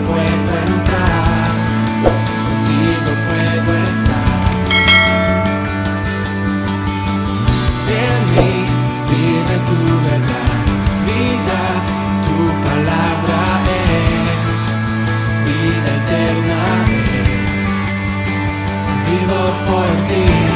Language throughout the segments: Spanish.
puedo entrar, contigo puedo estar. En mí vive tu verdad, vida, tu palabra es vida eterna. Vivo por ti.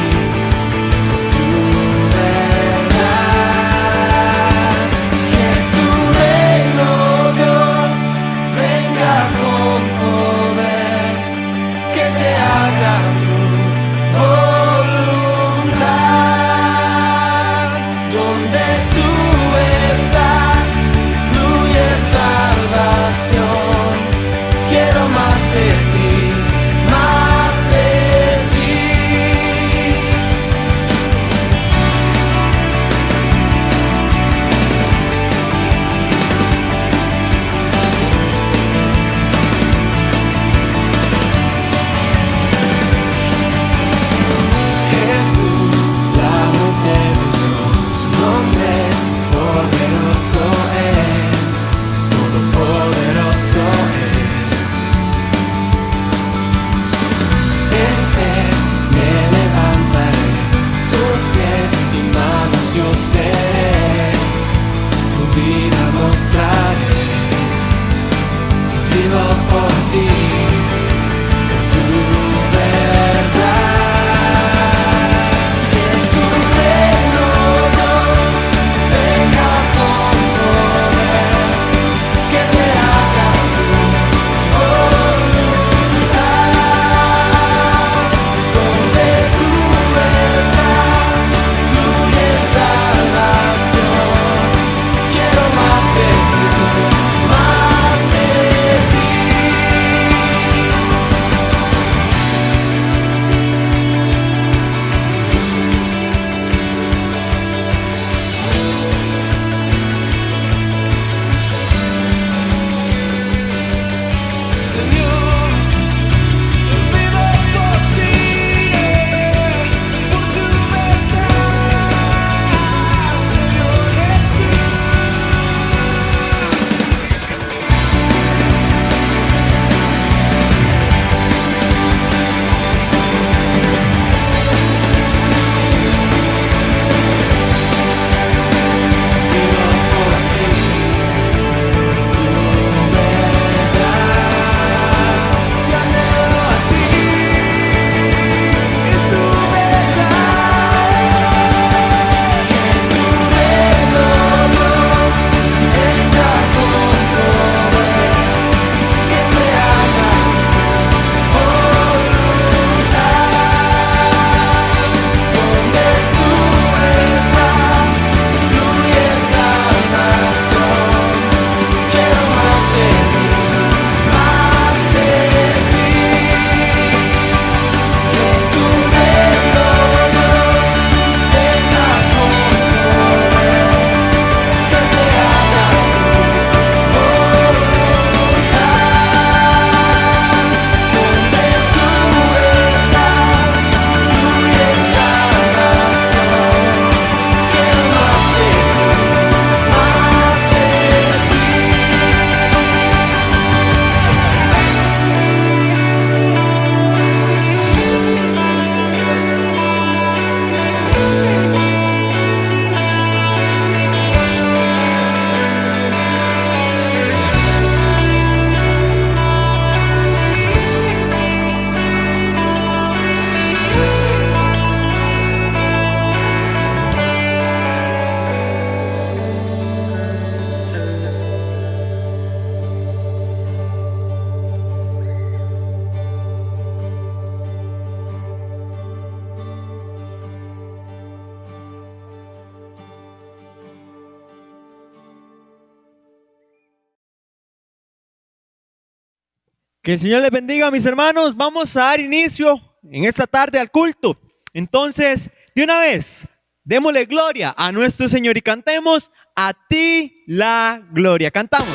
Que el Señor les bendiga, mis hermanos. Vamos a dar inicio en esta tarde al culto. Entonces, de una vez, démosle gloria a nuestro Señor y cantemos a ti la gloria. Cantamos.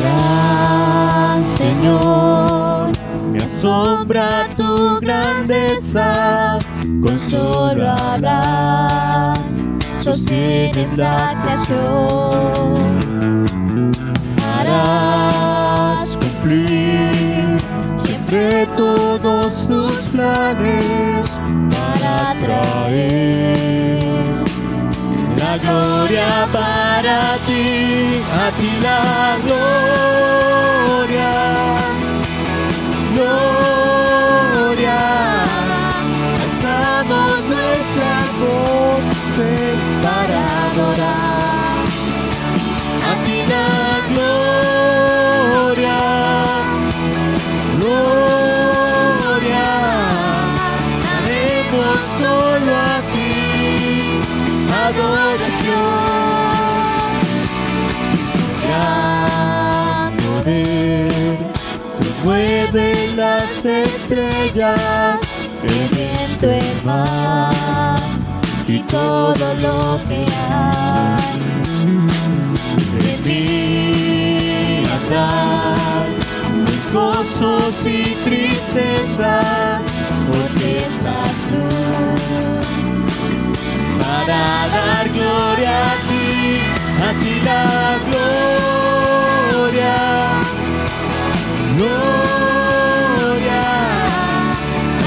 Gran Señor, asombra tu grandeza, con solo hablar sostienes la creación. Harás cumplir siempre todos tus planes para traer la gloria para ti, a ti la gloria, gloria. Alzamos nuestras voces para adorar, a ti la gloria, gloria. Daremos solo a ti adoración. Gran poder, tú mueves las estrellas, el viento, el mar y todo lo que hay. En ti andar mis gozos y tristezas, porque estás tú. Para dar gloria a ti la gloria, gloria.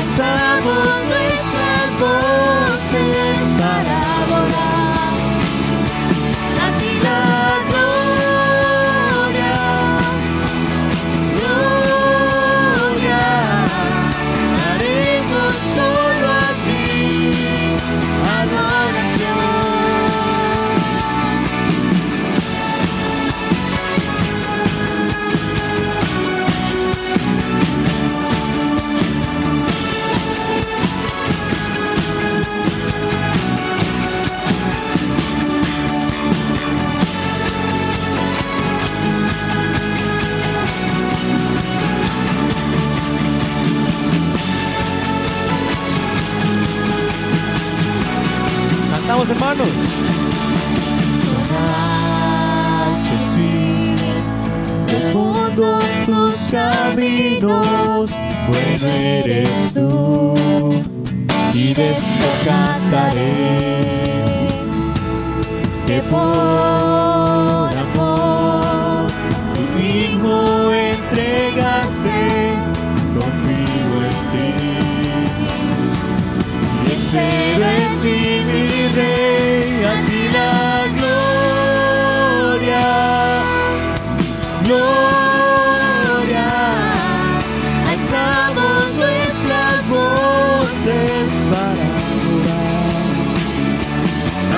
Alzamos nuestras voces para adorar, a ti la gloria, gloria. Daremos solo a ti adoración. Cantamos, hermanos. Que sí, profundos tus caminos, bueno eres tú, y de esto cantaré, que por amor tu hijo entregaste, confío en ti, y espero en ti, mi Rey, a ti la gloria, gloria. Alzamos nuestras voces para adorar,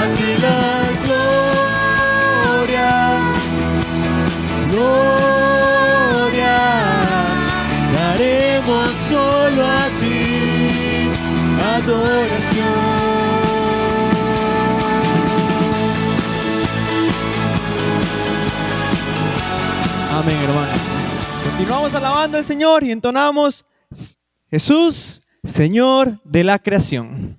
a ti la gloria, gloria. Daremos solo a ti adoración. Amén, hermanos. Continuamos alabando al Señor y entonamos Jesús, Señor de la creación.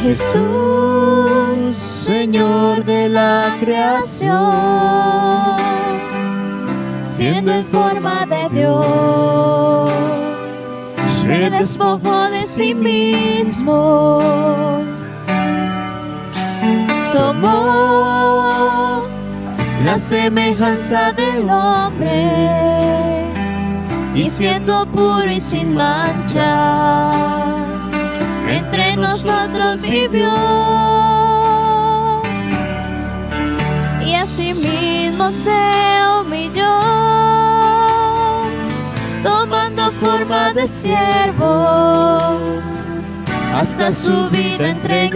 Jesús, Señor de la creación, siendo en forma de Dios, se despojó de sí mismo, tomó la semejanza del hombre, y siendo puro y sin mancha, entre nosotros vivió, y asimismo se humilló, tomando forma de siervo, hasta su vida entregar,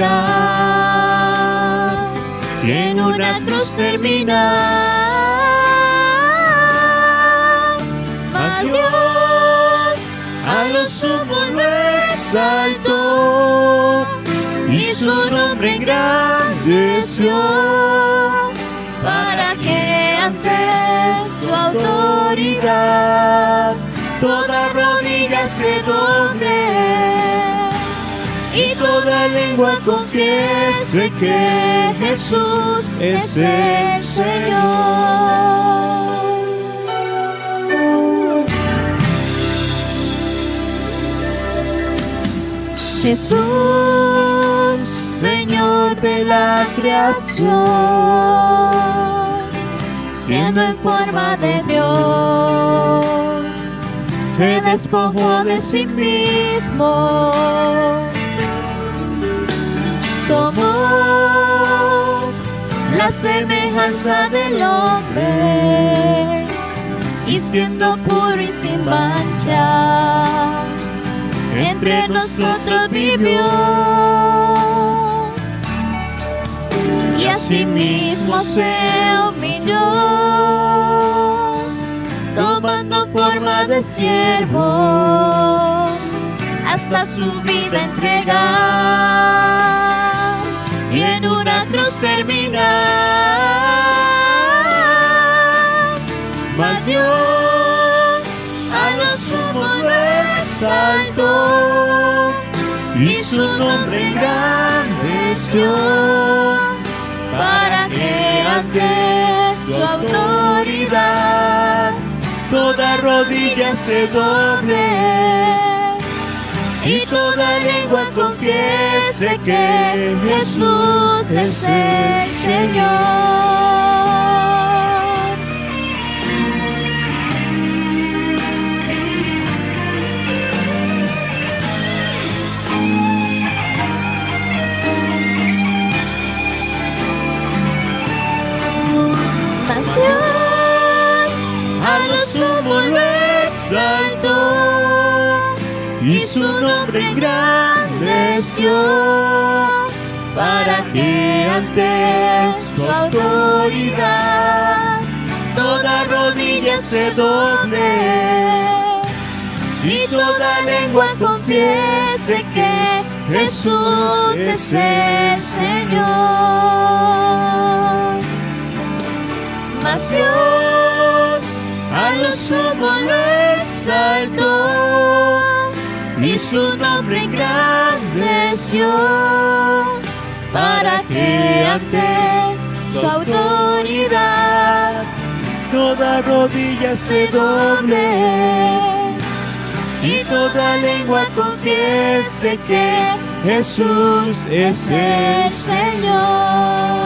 y en una cruz terminar. Mas Dios a lo sumo lo exaltó, y su nombre engrandeció, para que ante su autoridad autoridad, toda rodilla se doble y toda lengua confiese que Jesús es el Señor. Jesús, Señor de la creación, siendo en forma de Dios, se despojó de sí mismo, tomó la semejanza del hombre y siendo puro y sin mancha, entre nosotros vivió, y asimismo se humilló, tomando forma de siervo, hasta su vida entregar, y en una cruz terminar. Mas Dios a lo sumo lo exaltó, y su nombre engrandeció, para que ante su autoridad toda rodilla se doble y toda lengua confiese que Jesús es el Señor. A lo sumo lo exaltó, y su nombre engrandeció, para que ante su autoridad toda rodilla se doble y toda lengua confiese que Jesús es el Señor. Mas Dios a lo sumo lo exaltó, y su nombre engrandeció, para que ante su autoridad toda rodilla se doble y toda lengua confiese que Jesús es el Señor.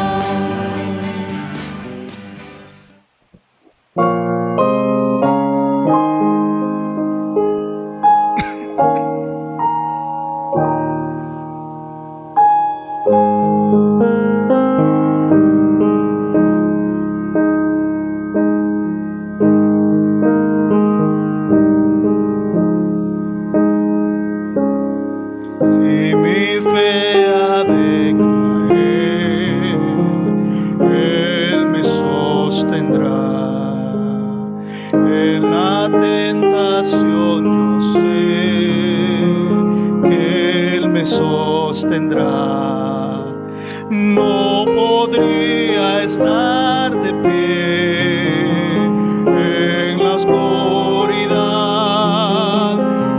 No podría estar de pie en la oscuridad,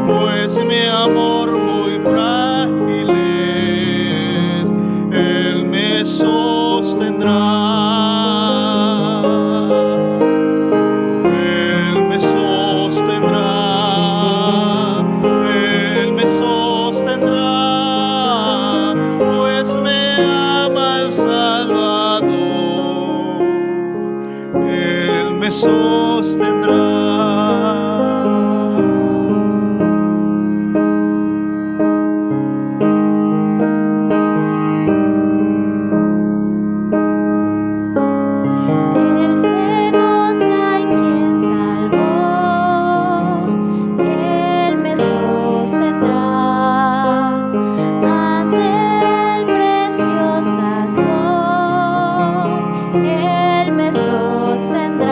pues mi amor muy frágil es, Él me sostendrá. Él me sostendrá, Él me sostendrá. Salvador, Él me sostendrá. Él me sostendrá.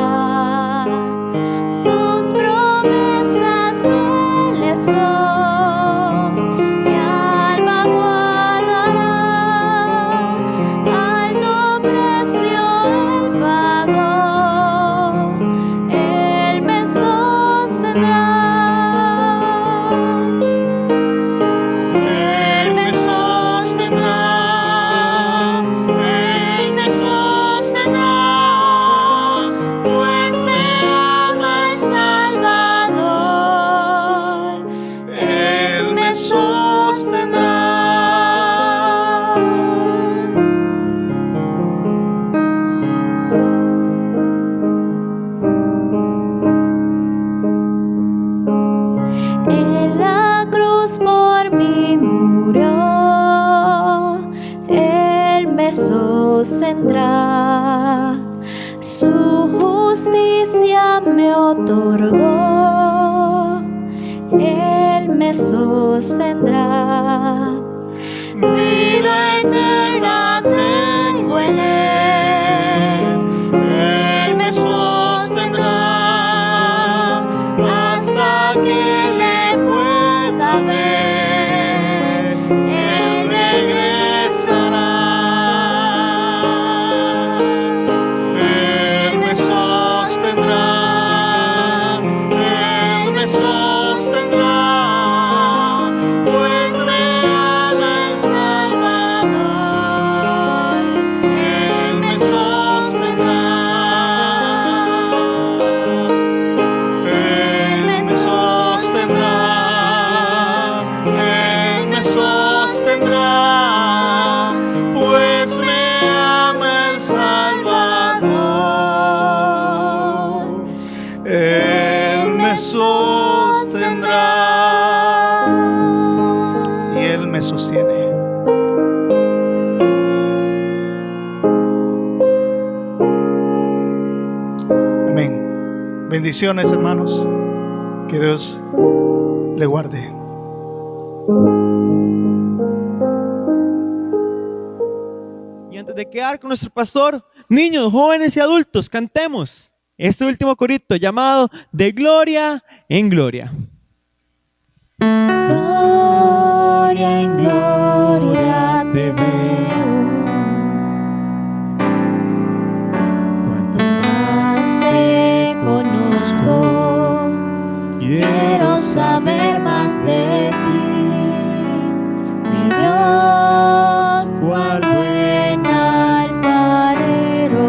sostendrá, su justicia me otorgó, Él me sostendrá. Vida eterna tengo en Él, Él me sostendrá hasta que le pueda ver, Él regresará. Él me sostendrá, Él me sostendrá, pues me ama el Salvador. Él me sostendrá, Él me sostendrá, Él me sostendrá, pues me ama el Salvador. Él me sostendrá y Él me sostiene. Amén. Bendiciones, hermanos. Que Dios le guarde. Y antes de quedar con nuestro pastor, niños, jóvenes y adultos, cantemos este último corito llamado De Gloria en Gloria. Gloria en gloria te veo, cuanto más te conozco, quiero saber más de ti, mi Dios, cual buen alfarero.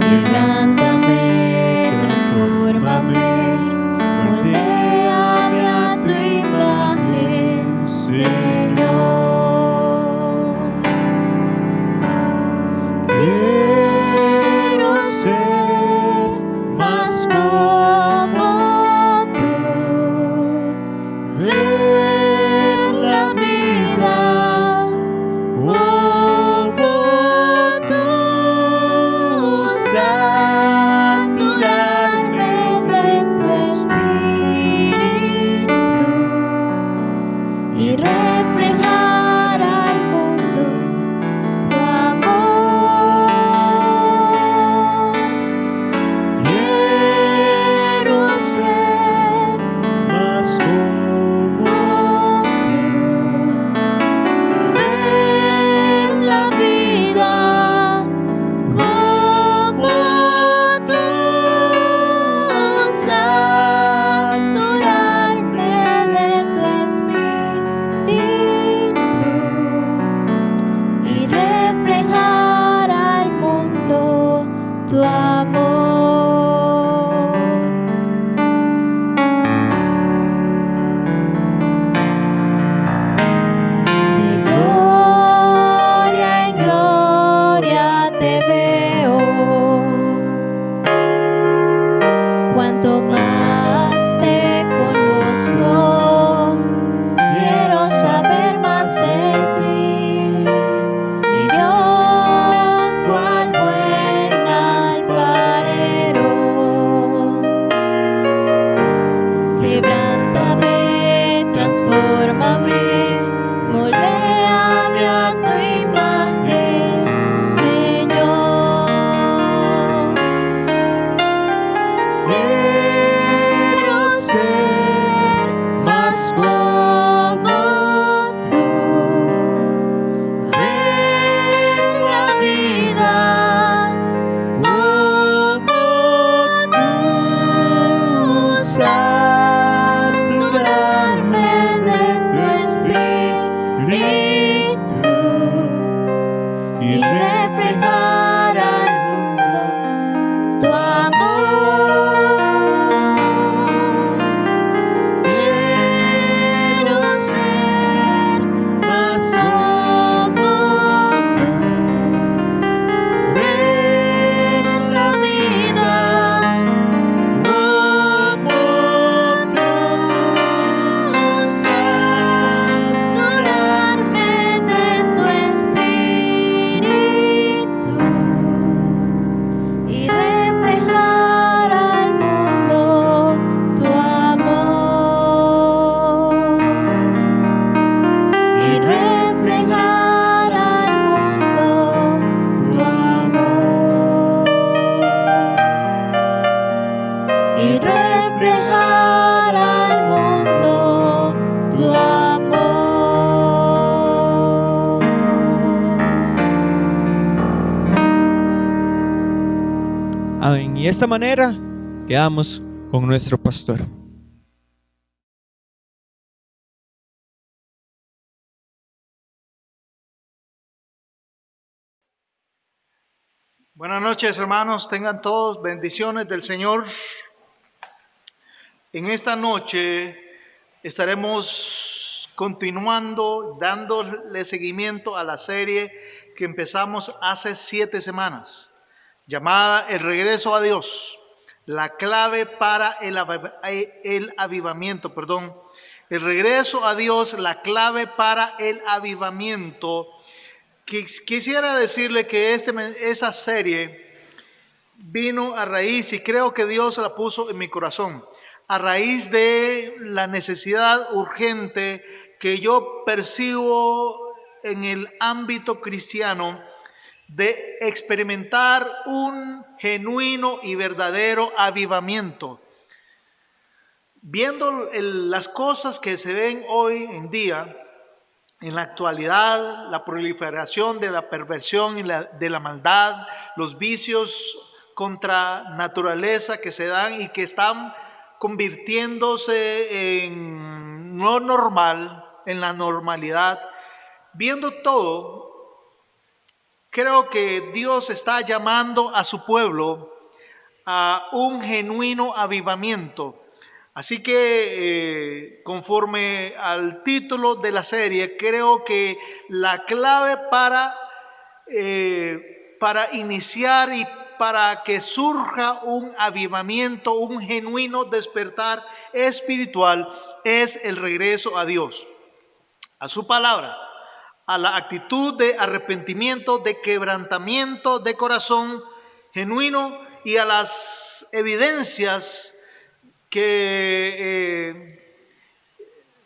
Quebrántame, transfórmame, moldeame a tu imagen, Señor. Quiero ser más como tú, ver la vida como tú, saturarme de tu espíritu y reflejar al mundo tu amor. Quiero ser más como tú, ver la vida como tú, saturarme de tu espíritu y reflejar al mundo tu amor. De gloria en gloria te veo, cuanto más te conozco, quiero saber más de ti, mi Dios, cual buen alfarero. Amén. Y de esta manera quedamos con nuestro pastor. Buenas noches, hermanos. Tengan todos bendiciones del Señor. En esta noche estaremos continuando, dándole seguimiento a la serie que empezamos hace 7 semanas, llamada El regreso a Dios, la clave para el avivamiento. El regreso a Dios, la clave para el avivamiento. Quisiera decirle que esa serie vino a raíz, y creo que Dios la puso en mi corazón, a raíz de la necesidad urgente que yo percibo en el ámbito cristiano de experimentar un genuino y verdadero avivamiento. Viendo las cosas que se ven hoy en día, en la actualidad, la proliferación de la perversión y de la maldad, los vicios contra naturaleza que se dan y que están convirtiéndose en no normal, en la normalidad. Viendo todo, creo que Dios está llamando a su pueblo a un genuino avivamiento. Así que conforme al título de la serie, creo que la clave para iniciar y para que surja un avivamiento, un genuino despertar espiritual, es el regreso a Dios, a su palabra, a la actitud de arrepentimiento, de quebrantamiento de corazón genuino y a las evidencias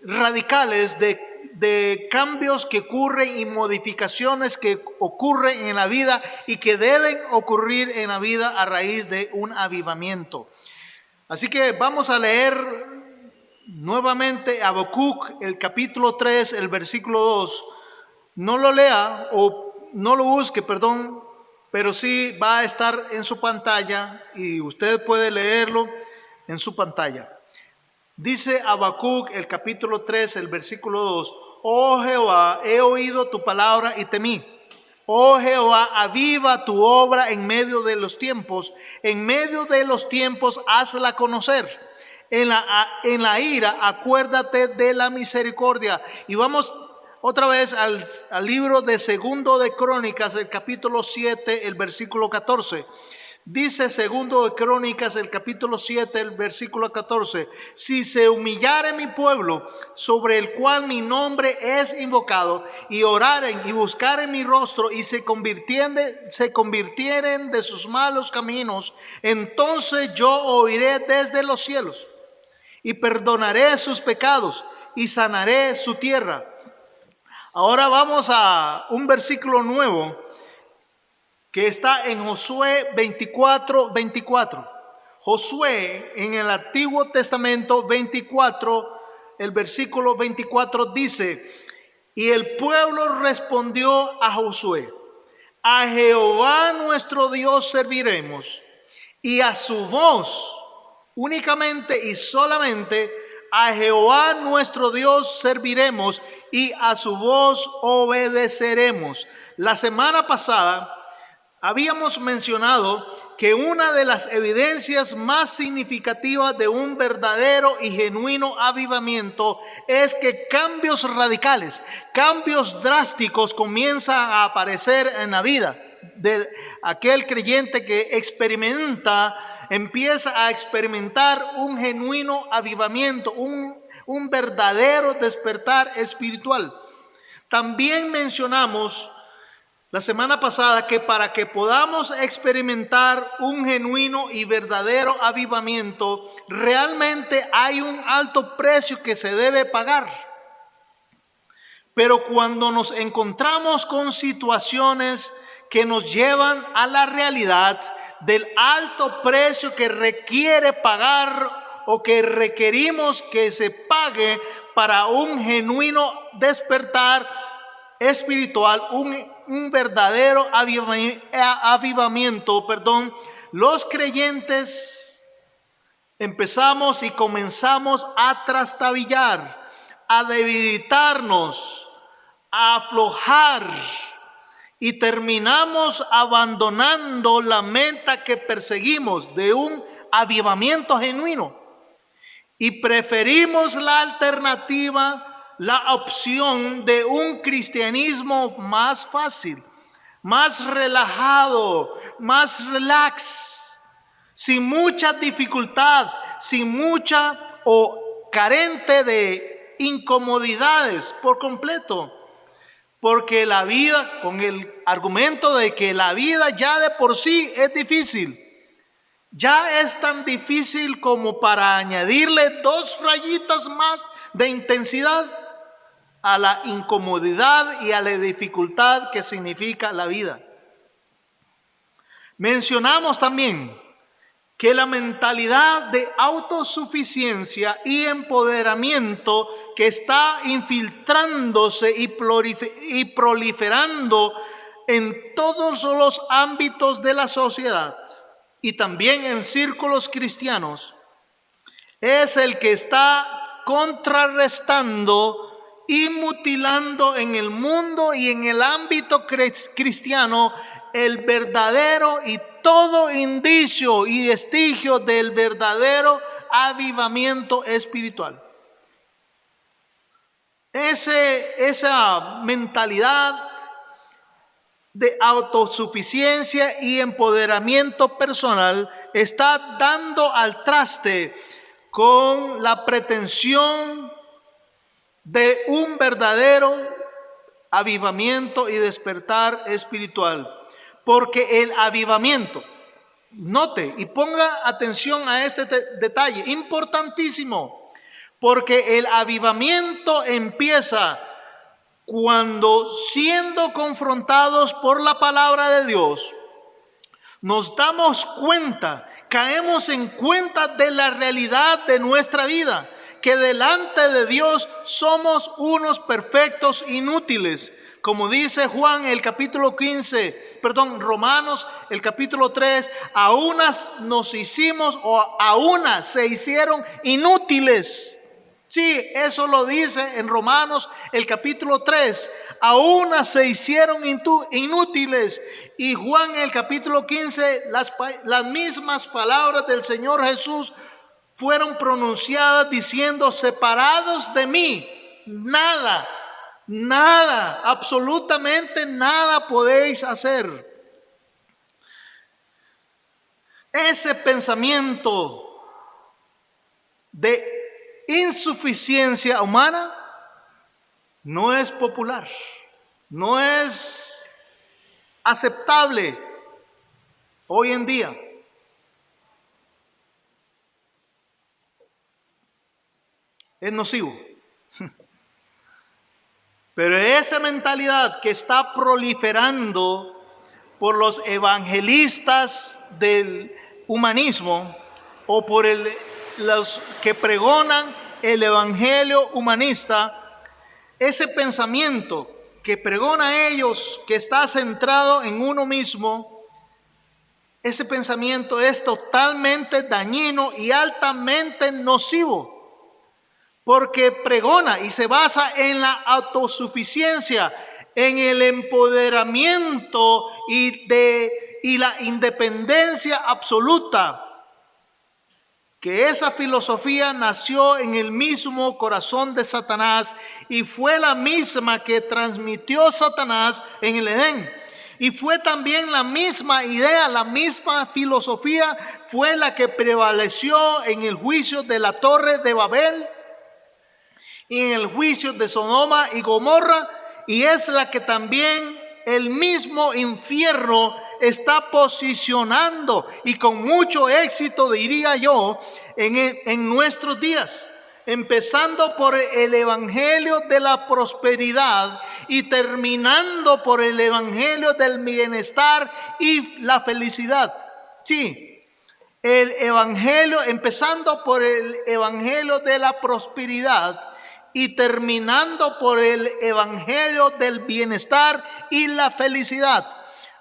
radicales de cambios que ocurren y modificaciones que ocurren en la vida y que deben ocurrir en la vida a raíz de un avivamiento. Así que vamos a leer nuevamente Habacuc, el capítulo 3, el versículo 2. No lo lea o no lo busque, pero sí va a estar en su pantalla y usted puede leerlo en su pantalla. Dice Habacuc, el capítulo 3, el versículo 2: Oh Jehová, he oído tu palabra y temí. Oh Jehová, aviva tu obra en medio de los tiempos. En medio de los tiempos, hazla conocer. En la ira, acuérdate de la misericordia. Y vamos otra vez al libro de Segundo de Crónicas, el capítulo 7, el versículo 14. Dice Segundo de Crónicas, el capítulo 7, el versículo 14: si se humillare mi pueblo, sobre el cual mi nombre es invocado, y oraren y buscaren mi rostro, y se convirtieren de sus malos caminos, entonces yo oiré desde los cielos, y perdonaré sus pecados, y sanaré su tierra. Ahora vamos a un versículo nuevo que está en Josué 24:24. Josué en el Antiguo Testamento 24, el versículo 24 dice: y el pueblo respondió a Josué: a Jehová nuestro Dios serviremos, y a su voz únicamente y solamente a Jehová nuestro Dios serviremos, y a su voz obedeceremos. La semana pasada habíamos mencionado que una de las evidencias más significativas de un verdadero y genuino avivamiento es que cambios radicales, cambios drásticos comienzan a aparecer en la vida de aquel creyente que empieza a experimentar un genuino avivamiento, un verdadero despertar espiritual. También mencionamos la semana pasada que para que podamos experimentar un genuino y verdadero avivamiento, realmente hay un alto precio que se debe pagar. Pero cuando nos encontramos con situaciones que nos llevan a la realidad del alto precio que requiere pagar o que requerimos que se pague para un genuino despertar espiritual, un verdadero avivamiento, los creyentes empezamos y comenzamos a trastabillar, a debilitarnos, a aflojar y terminamos abandonando la meta que perseguimos de un avivamiento genuino y preferimos la alternativa, la opción de un cristianismo más fácil, más relajado, más relax, sin mucha dificultad, sin mucha o carente de incomodidades por completo. Porque la vida, con el argumento de que la vida ya de por sí es difícil, ya es tan difícil como para añadirle 2 rayitas más de intensidad a la incomodidad y a la dificultad que significa la vida. Mencionamos también que la mentalidad de autosuficiencia y empoderamiento que está infiltrándose y proliferando en todos los ámbitos de la sociedad y también en círculos cristianos, es el que está contrarrestando y mutilando en el mundo y en el ámbito cristiano el verdadero y todo indicio y vestigio del verdadero avivamiento espiritual. Esa mentalidad de autosuficiencia y empoderamiento personal está dando al traste con la pretensión de un verdadero avivamiento y despertar espiritual. Porque el avivamiento, note y ponga atención a este detalle, importantísimo, porque el avivamiento empieza cuando, siendo confrontados por la palabra de Dios, nos damos cuenta, caemos en cuenta de la realidad de nuestra vida, que delante de Dios somos unos perfectos inútiles. Como dice Juan el capítulo 15, Romanos el capítulo 3, a unas nos hicimos o a unas se hicieron inútiles. Sí, eso lo dice en Romanos el capítulo 3, a unas se hicieron inútiles. Y Juan el capítulo 15, las mismas palabras del Señor Jesús fueron pronunciadas diciendo: separados de mí, nada, absolutamente nada podéis hacer. Ese pensamiento de insuficiencia humana no es popular, no es aceptable hoy en día. Es nocivo. Pero esa mentalidad que está proliferando por los evangelistas del humanismo o por los que pregonan el evangelio humanista, ese pensamiento que pregona ellos, que está centrado en uno mismo, ese pensamiento es totalmente dañino y altamente nocivo. Porque pregona y se basa en la autosuficiencia, en el empoderamiento y la independencia absoluta. Que esa filosofía nació en el mismo corazón de Satanás y fue la misma que transmitió Satanás en el Edén. Y fue también la misma idea, la misma filosofía fue la que prevaleció en el juicio de la Torre de Babel y en el juicio de Sodoma y Gomorra, y es la que también el mismo infierno está posicionando, y con mucho éxito, diría yo, en nuestros días, empezando por el evangelio de la prosperidad y terminando por el evangelio del bienestar y la felicidad. Sí, el evangelio, empezando por el evangelio de la prosperidad y terminando por el evangelio del bienestar y la felicidad,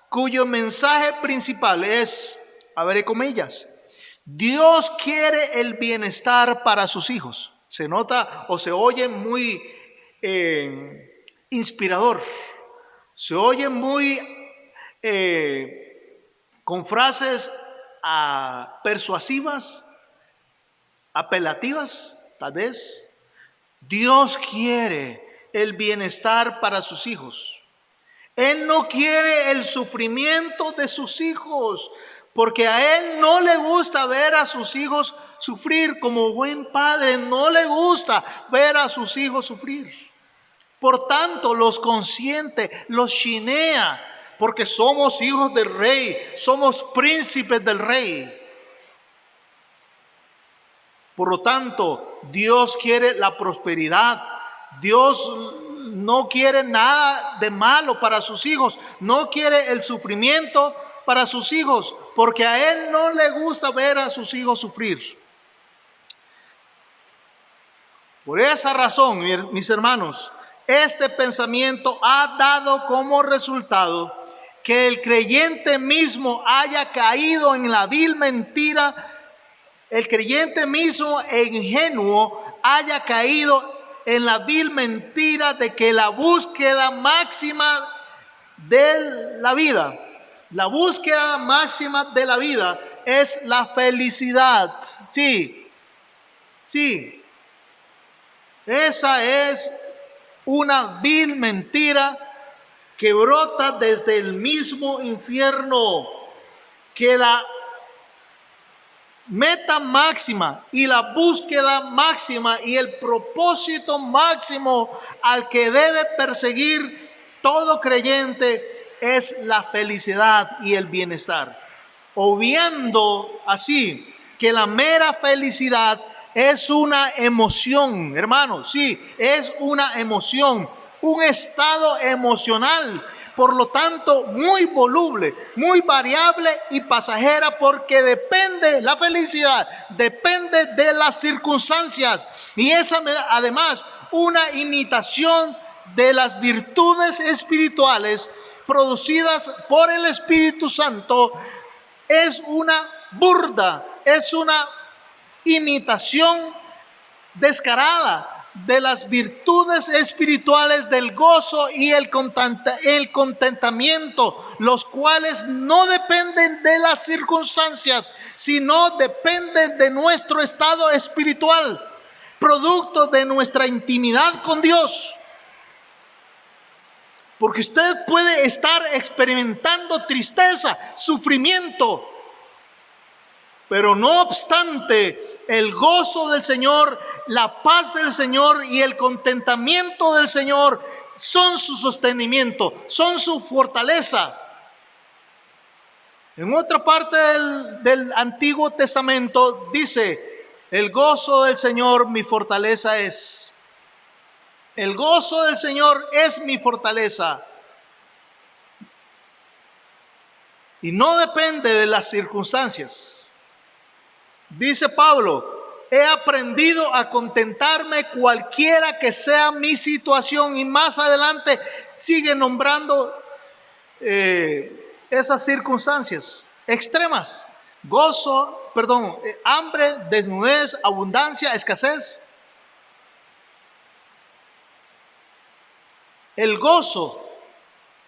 cuyo mensaje principal es abre comillas, Dios quiere el bienestar para sus hijos. Se nota o se oye muy inspirador, se oye muy con frases persuasivas, apelativas, tal vez. Dios quiere el bienestar para sus hijos. Él no quiere el sufrimiento de sus hijos, porque a Él no le gusta ver a sus hijos sufrir. Como buen padre, no le gusta ver a sus hijos sufrir. Por tanto, los consiente, los chinea, porque somos hijos del rey, somos príncipes del rey. Por lo tanto, Dios quiere la prosperidad. Dios no quiere nada de malo para sus hijos. No quiere el sufrimiento para sus hijos, porque a Él no le gusta ver a sus hijos sufrir. Por esa razón, mis hermanos, este pensamiento ha dado como resultado que el creyente mismo haya caído en la vil mentira. El creyente mismo e ingenuo haya caído en la vil mentira de que la búsqueda máxima de la vida, la búsqueda máxima de la vida es la felicidad. Sí, sí. Esa es una vil mentira que brota desde el mismo infierno, que la meta máxima y la búsqueda máxima y el propósito máximo al que debe perseguir todo creyente es la felicidad y el bienestar, obviando así que la mera felicidad es una emoción, hermanos. Sí, es una emoción, un estado emocional, por lo tanto muy voluble, muy variable y pasajera, porque depende, la felicidad depende de las circunstancias, y es además una imitación de las virtudes espirituales producidas por el Espíritu Santo. Es una burda, es una imitación descarada de las virtudes espirituales del gozo y el contentamiento, los cuales no dependen de las circunstancias, sino dependen de nuestro estado espiritual, producto de nuestra intimidad con Dios. Porque usted puede estar experimentando tristeza, sufrimiento, pero no obstante, el gozo del Señor, la paz del Señor y el contentamiento del Señor son su sostenimiento, son su fortaleza. En otra parte del Antiguo Testamento dice: el gozo del Señor mi fortaleza es. El gozo del Señor es mi fortaleza. Y no depende de las circunstancias. Dice Pablo: he aprendido a contentarme cualquiera que sea mi situación. Y más adelante sigue nombrando esas circunstancias extremas: hambre, desnudez, abundancia, escasez. El gozo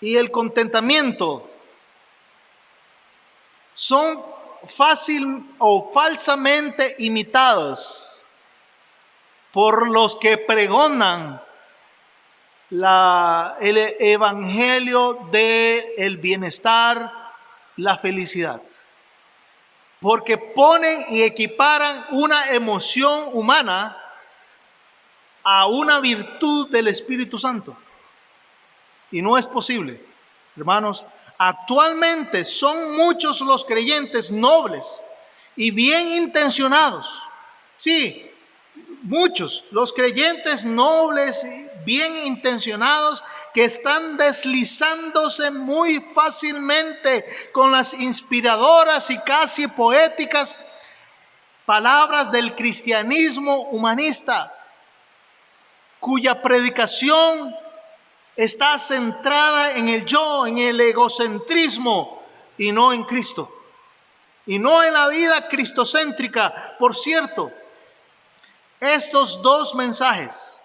y el contentamiento son fácil o falsamente imitados por los que pregonan el evangelio del bienestar, la felicidad, porque ponen y equiparan una emoción humana a una virtud del Espíritu Santo, y no es posible, hermanos. Actualmente son muchos los creyentes nobles y bien intencionados. Sí, muchos los creyentes nobles y bien intencionados que están deslizándose muy fácilmente con las inspiradoras y casi poéticas palabras del cristianismo humanista, cuya predicación está centrada en el yo, en el egocentrismo y no en Cristo. y no en la vida cristocéntrica. Por cierto, estos dos mensajes,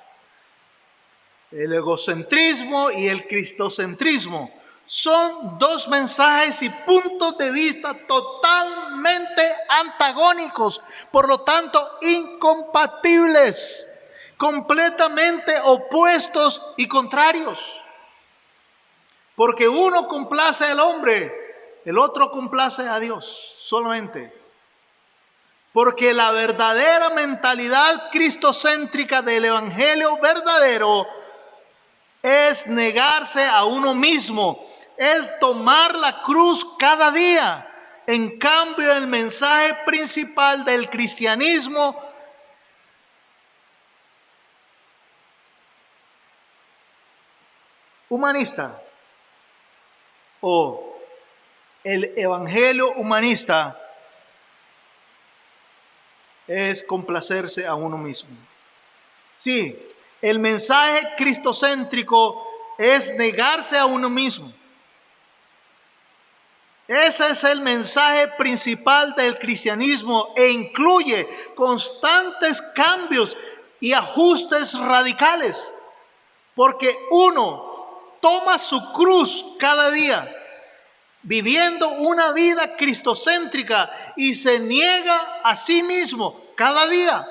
el egocentrismo y el cristocentrismo, son dos mensajes y puntos de vista totalmente antagónicos, por lo tanto incompatibles, completamente opuestos y contrarios. Porque uno complace al hombre, el otro complace a Dios solamente. Porque la verdadera mentalidad cristocéntrica del evangelio verdadero es negarse a uno mismo, es tomar la cruz cada día. En cambio, el mensaje principal del cristianismo humanista o el evangelio humanista es complacerse a uno mismo. Sí, el mensaje cristocéntrico es negarse a uno mismo. Ese es el mensaje principal del cristianismo e incluye constantes cambios y ajustes radicales, porque uno toma su cruz cada día, viviendo una vida cristocéntrica y se niega a sí mismo cada día.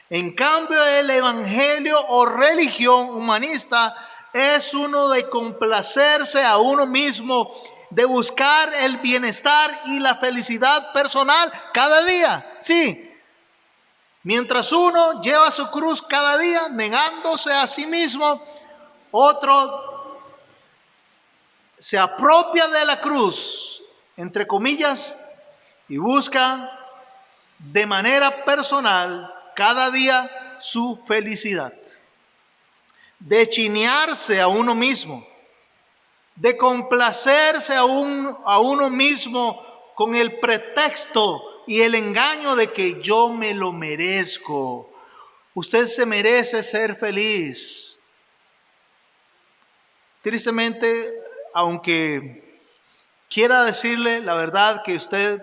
En cambio, el evangelio o religión humanista es uno de complacerse a uno mismo, de buscar el bienestar y la felicidad personal cada día. Sí, mientras uno lleva su cruz cada día, negándose a sí mismo, otro se apropia de la cruz, entre comillas, y busca de manera personal cada día su felicidad. De chinearse a uno mismo, de complacerse a uno mismo con el pretexto y el engaño de que yo me lo merezco. Usted se merece ser feliz. Tristemente, aunque quiera decirle la verdad que usted,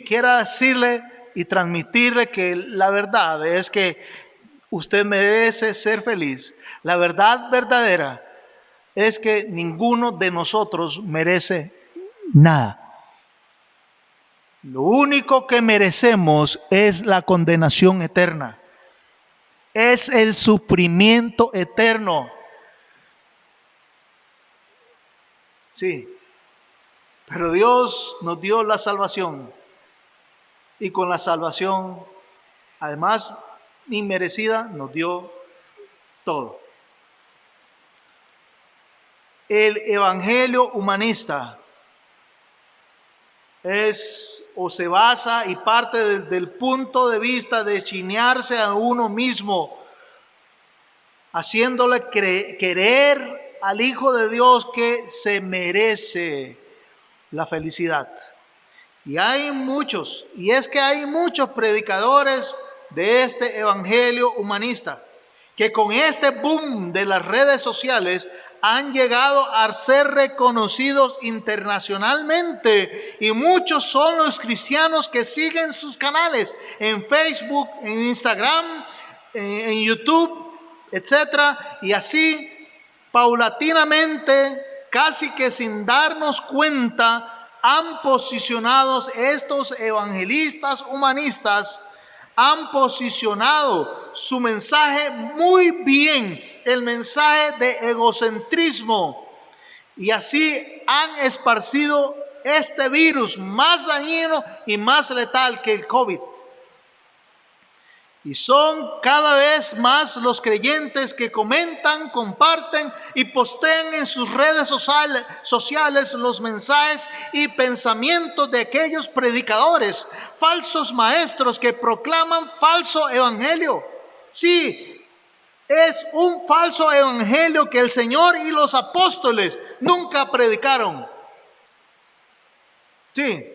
quiera decirle y transmitirle que la verdad es que usted merece ser feliz, la verdad verdadera es que ninguno de nosotros merece nada. Lo único que merecemos es la condenación eterna, es el sufrimiento eterno. Sí, pero Dios nos dio la salvación y con la salvación, además inmerecida, nos dio todo. El evangelio humanista es o se basa y parte del punto de vista de chinearse a uno mismo, haciéndole querer al Hijo de Dios que se merece la felicidad. Y hay muchos predicadores de este evangelio humanista que con este boom de las redes sociales han llegado a ser reconocidos internacionalmente, y muchos son los cristianos que siguen sus canales en Facebook, en Instagram, en YouTube, etcétera, y así paulatinamente, casi que sin darnos cuenta, han posicionado estos evangelistas humanistas, han posicionado su mensaje muy bien, el mensaje de egocentrismo, y así han esparcido este virus más dañino y más letal que el COVID. Y son cada vez más los creyentes que comentan, comparten y postean en sus redes sociales los mensajes y pensamientos de aquellos predicadores, falsos maestros que proclaman falso evangelio. Sí, es un falso evangelio que el Señor y los apóstoles nunca predicaron. Sí.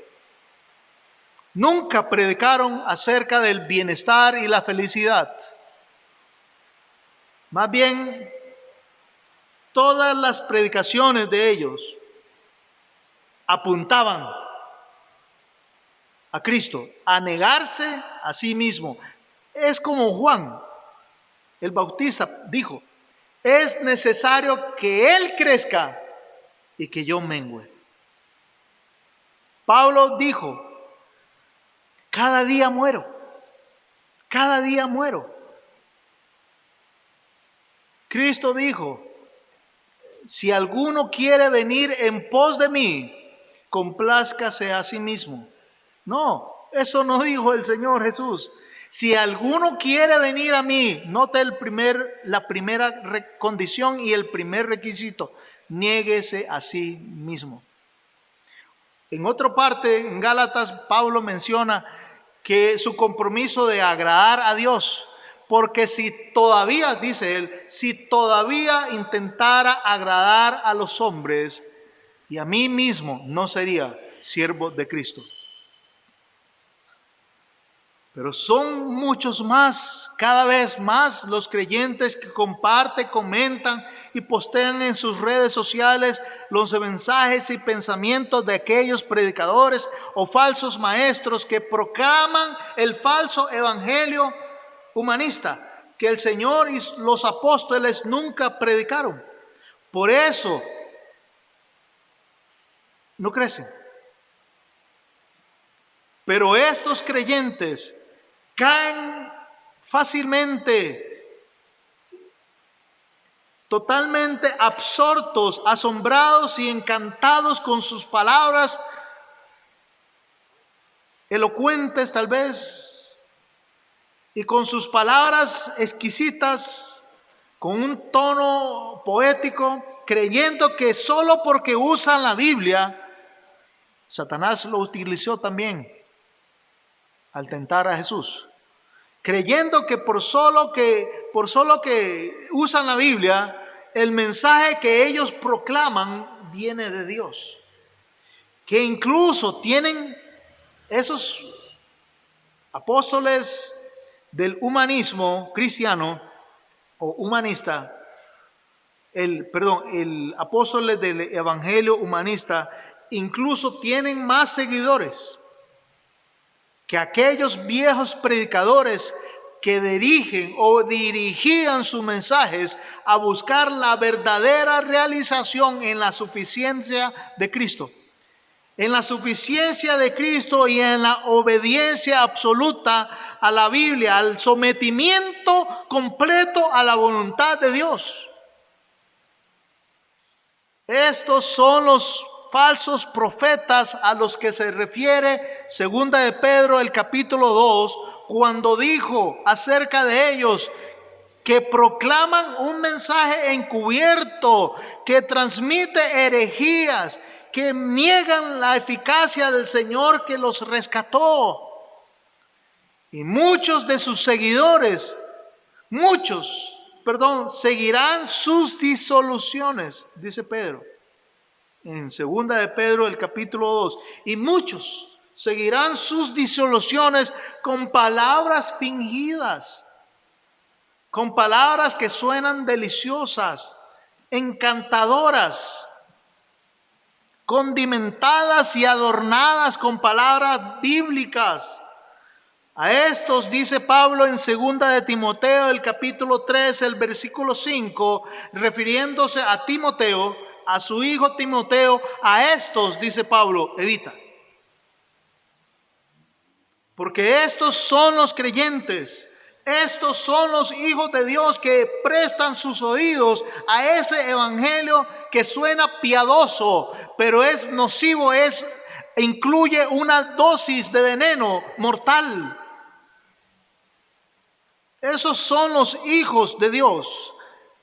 Nunca predicaron acerca del bienestar y la felicidad. Más bien, todas las predicaciones de ellos apuntaban a Cristo, a negarse a sí mismo. Es como Juan el Bautista dijo, es necesario que Él crezca y que yo mengüe. Pablo dijo, cada día muero, cada día muero. Cristo dijo, si alguno quiere venir en pos de mí, complázcase a sí mismo. No, eso no dijo el Señor Jesús. Si alguno quiere venir a mí, note la primera condición y el primer requisito, niéguese a sí mismo. En otra parte, en Gálatas, Pablo menciona que su compromiso de agradar a Dios, porque si todavía, dice él, si todavía intentara agradar a los hombres y a mí mismo, no sería siervo de Cristo. Pero son muchos más, cada vez más, los creyentes que comparten, comentan y postean en sus redes sociales los mensajes y pensamientos de aquellos predicadores o falsos maestros que proclaman el falso evangelio humanista que el Señor y los apóstoles nunca predicaron. Por eso no crecen. Pero estos creyentes caen fácilmente, totalmente absortos, asombrados y encantados con sus palabras, elocuentes tal vez, y con sus palabras exquisitas, con un tono poético, creyendo que solo porque usan la Biblia, Satanás lo utilizó también al tentar a Jesús. Creyendo que por solo que usan la Biblia, el mensaje que ellos proclaman viene de Dios. Que incluso tienen esos apóstoles del humanismo cristiano o humanista, el apóstoles del evangelio humanista, incluso tienen más seguidores que aquellos viejos predicadores que dirigen o dirigían sus mensajes a buscar la verdadera realización en la suficiencia de Cristo. En la suficiencia de Cristo y en la obediencia absoluta a la Biblia, al sometimiento completo a la voluntad de Dios. Estos son los falsos profetas a los que se refiere segunda de Pedro el capítulo 2, cuando dijo acerca de ellos que proclaman un mensaje encubierto, que transmite herejías, que niegan la eficacia del Señor que los rescató. Y muchos de sus seguidores, seguirán sus disoluciones, dice Pedro. En segunda de Pedro el capítulo 2, y muchos seguirán sus disoluciones con palabras fingidas, con palabras que suenan deliciosas, encantadoras, condimentadas y adornadas con palabras bíblicas. A estos dice Pablo en segunda de Timoteo el capítulo 3, el versículo 5, refiriéndose a Timoteo, a su hijo Timoteo, a estos, dice Pablo, evita. Porque estos son los creyentes, estos son los hijos de Dios que prestan sus oídos a ese evangelio que suena piadoso, pero es nocivo, incluye una dosis de veneno mortal. Esos son los hijos de Dios.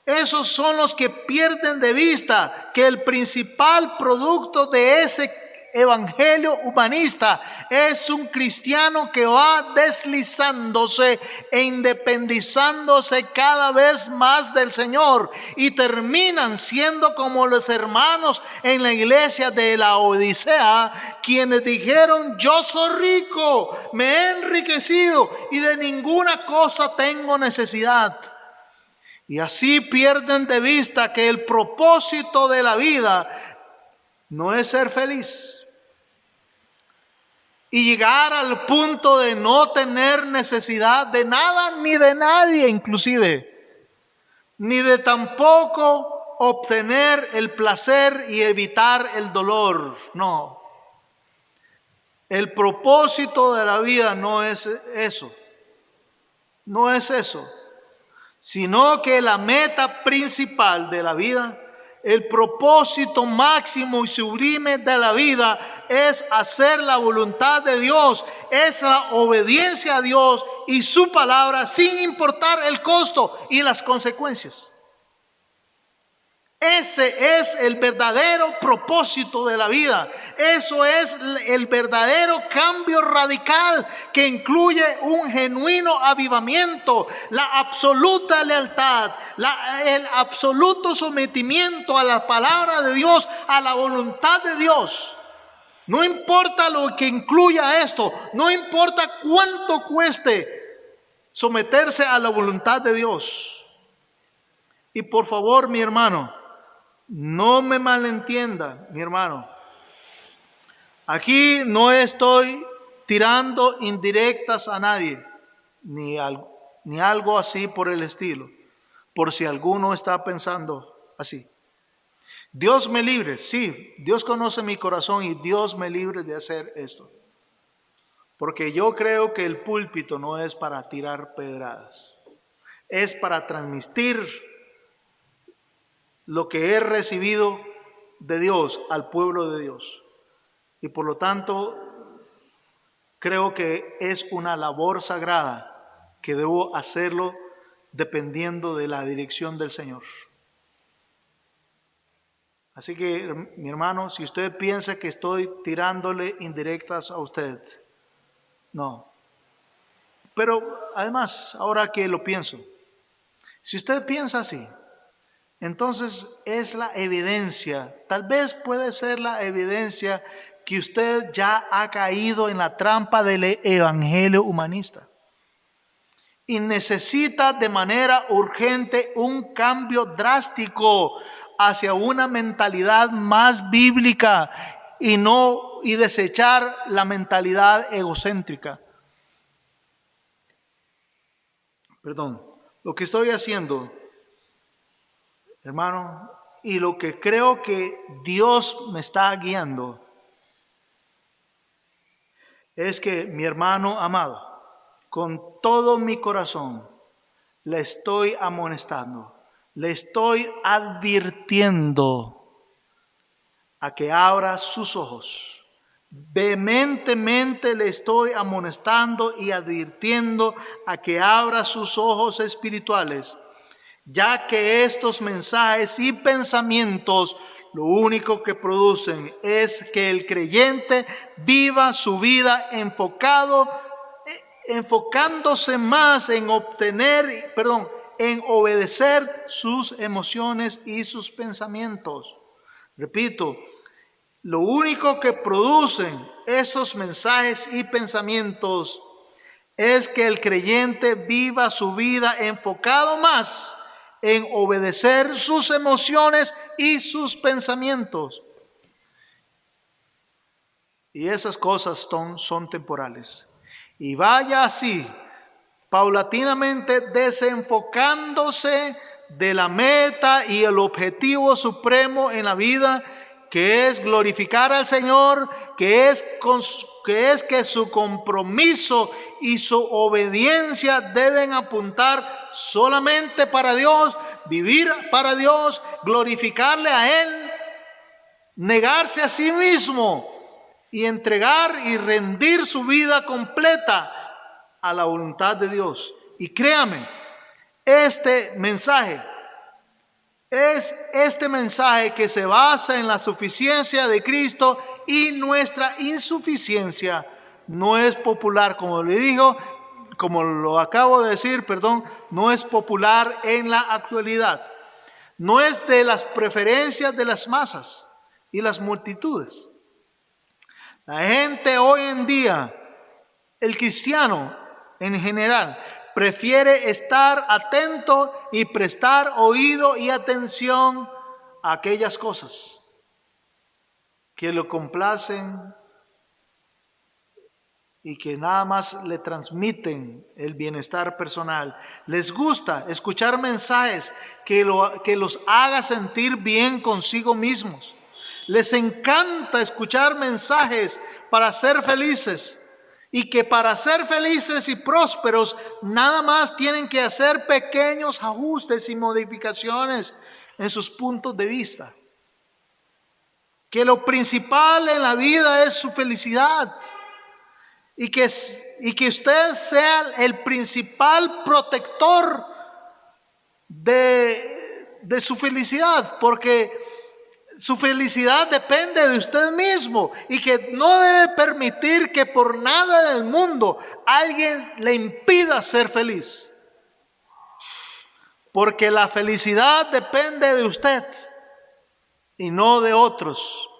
Esos son los que pierden de vista que el principal producto de ese evangelio humanista es un cristiano que va deslizándose e independizándose cada vez más del Señor, y terminan siendo como los hermanos en la iglesia de la Odisea, quienes dijeron: yo soy rico, me he enriquecido y de ninguna cosa tengo necesidad. Y así pierden de vista que el propósito de la vida no es ser feliz. y llegar al punto de no tener necesidad de nada ni de nadie inclusive, ni de tampoco obtener el placer y evitar el dolor. No. El propósito de la vida no es eso. No es eso. Sino que la meta principal de la vida, el propósito máximo y sublime de la vida es hacer la voluntad de Dios, es la obediencia a Dios y su palabra sin importar el costo y las consecuencias. Ese es el verdadero propósito de la vida. Eso es el verdadero cambio radical que incluye un genuino avivamiento, la absoluta lealtad, el absoluto sometimiento a la palabra de Dios, a la voluntad de Dios. No importa lo que incluya esto, no importa cuánto cueste someterse a la voluntad de Dios. Y por favor, mi hermano, no me malentienda, mi hermano. Aquí no estoy tirando indirectas a nadie, ni algo así por el estilo, por si alguno está pensando así. Dios me libre, sí, Dios conoce mi corazón y Dios me libre de hacer esto. Porque yo creo que el púlpito no es para tirar pedradas, es para transmitir lo que he recibido de Dios al pueblo de Dios. Y por lo tanto, creo que es una labor sagrada que debo hacerlo dependiendo de la dirección del Señor. Así que, mi hermano, si usted piensa que estoy tirándole indirectas a usted, no. Pero además, ahora que lo pienso, si usted piensa así, entonces es la evidencia, tal vez puede ser la evidencia que usted ya ha caído en la trampa del evangelio humanista y necesita de manera urgente un cambio drástico hacia una mentalidad más bíblica y desechar la mentalidad egocéntrica. Perdón, lo que estoy haciendo, hermano, y lo que creo que Dios me está guiando, es que mi hermano amado, con todo mi corazón, le estoy amonestando, le estoy advirtiendo a que abra sus ojos. Vehementemente le estoy amonestando y advirtiendo a que abra sus ojos espirituales, ya que estos mensajes y pensamientos lo único que producen es que el creyente viva su vida enfocándose más en en obedecer sus emociones y sus pensamientos. Repito, lo único que producen esos mensajes y pensamientos es que el creyente viva su vida enfocado más en obedecer sus emociones y sus pensamientos. Y esas cosas son temporales. Y vaya así, paulatinamente desenfocándose de la meta y el objetivo supremo en la vida, que es glorificar al Señor, que es que su compromiso y su obediencia deben apuntar solamente para Dios, vivir para Dios, glorificarle a Él, negarse a sí mismo y entregar y rendir su vida completa a la voluntad de Dios. Y créame, este mensaje que se basa en la suficiencia de Cristo y nuestra insuficiencia no es popular, como lo acabo de decir, no es popular en la actualidad. No es de las preferencias de las masas y las multitudes. La gente hoy en día, el cristiano en general, prefiere estar atento y prestar oído y atención a aquellas cosas que lo complacen y que nada más le transmiten el bienestar personal. Les gusta escuchar mensajes que los haga sentir bien consigo mismos. Les encanta escuchar mensajes para ser felices y que para ser felices y prósperos nada más tienen que hacer pequeños ajustes y modificaciones en sus puntos de vista. Que lo principal en la vida es su felicidad. Y que usted sea el principal protector de su felicidad, porque su felicidad depende de usted mismo y que no debe permitir que por nada del mundo alguien le impida ser feliz. Porque la felicidad depende de usted y no de otros.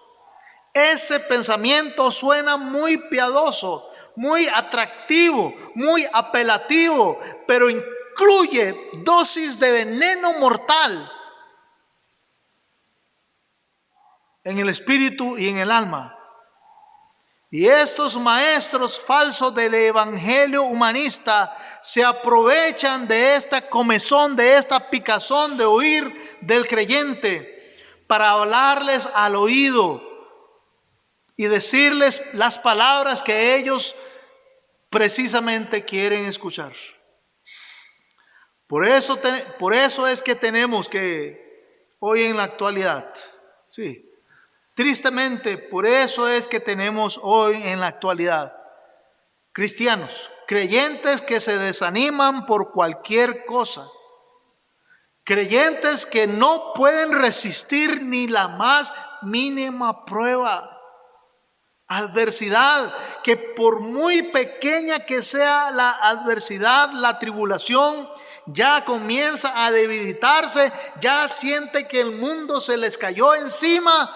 Ese pensamiento suena muy piadoso, muy atractivo, muy apelativo, pero incluye dosis de veneno mortal en el espíritu y en el alma. Y estos maestros falsos del evangelio humanista se aprovechan de esta comezón, de esta picazón de oír del creyente para hablarles al oído y decirles las palabras que ellos precisamente quieren escuchar. Por eso es que tenemos que, hoy en la actualidad, sí, tristemente, por eso es que tenemos hoy en la actualidad cristianos, creyentes que se desaniman por cualquier cosa, creyentes que no pueden resistir ni la más mínima prueba, adversidad, que por muy pequeña que sea la adversidad, la tribulación, ya comienza a debilitarse, ya siente que el mundo se les cayó encima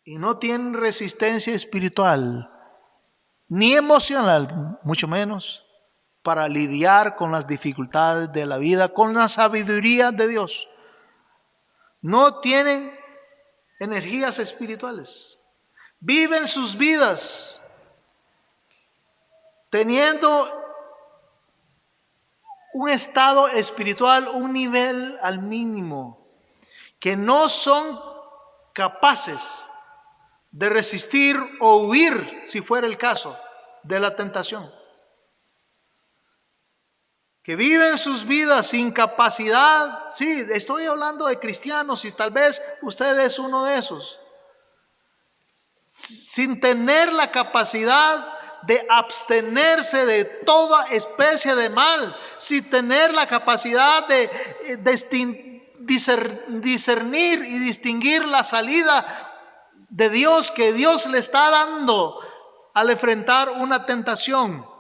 y no tienen resistencia espiritual ni emocional, mucho menos, para lidiar con las dificultades de la vida, con la sabiduría de Dios. No tienen energías espirituales. Viven sus vidas teniendo un estado espiritual, un nivel al mínimo, que no son capaces de resistir o huir, si fuera el caso, de la tentación. Que viven sus vidas sin capacidad. Sí, estoy hablando de cristianos y tal vez usted es uno de esos. Sin tener la capacidad de abstenerse de toda especie de mal, sin tener la capacidad de discernir y distinguir la salida de Dios que Dios le está dando al enfrentar una tentación,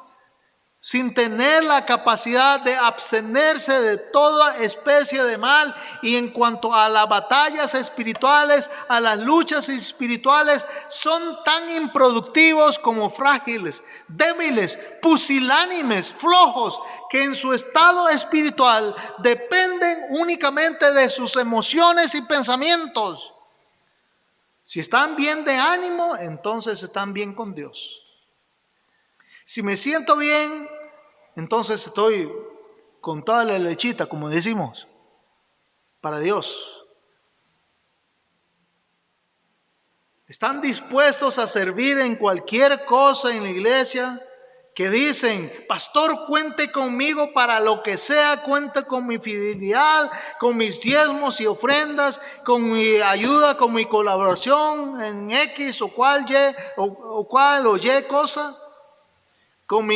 sin tener la capacidad de abstenerse de toda especie de mal. Y en cuanto a las batallas espirituales, a las luchas espirituales, son tan improductivos como frágiles, débiles, pusilánimes, flojos, que en su estado espiritual dependen únicamente de sus emociones y pensamientos. Si están bien de ánimo, entonces están bien con Dios. Si me siento bien, entonces estoy con toda la lechita, como decimos, para Dios. Están dispuestos a servir en cualquier cosa en la iglesia, que dicen: pastor, cuente conmigo para lo que sea, cuente con mi fidelidad, con mis diezmos y ofrendas, con mi ayuda, con mi colaboración en X o cual Y cosa, con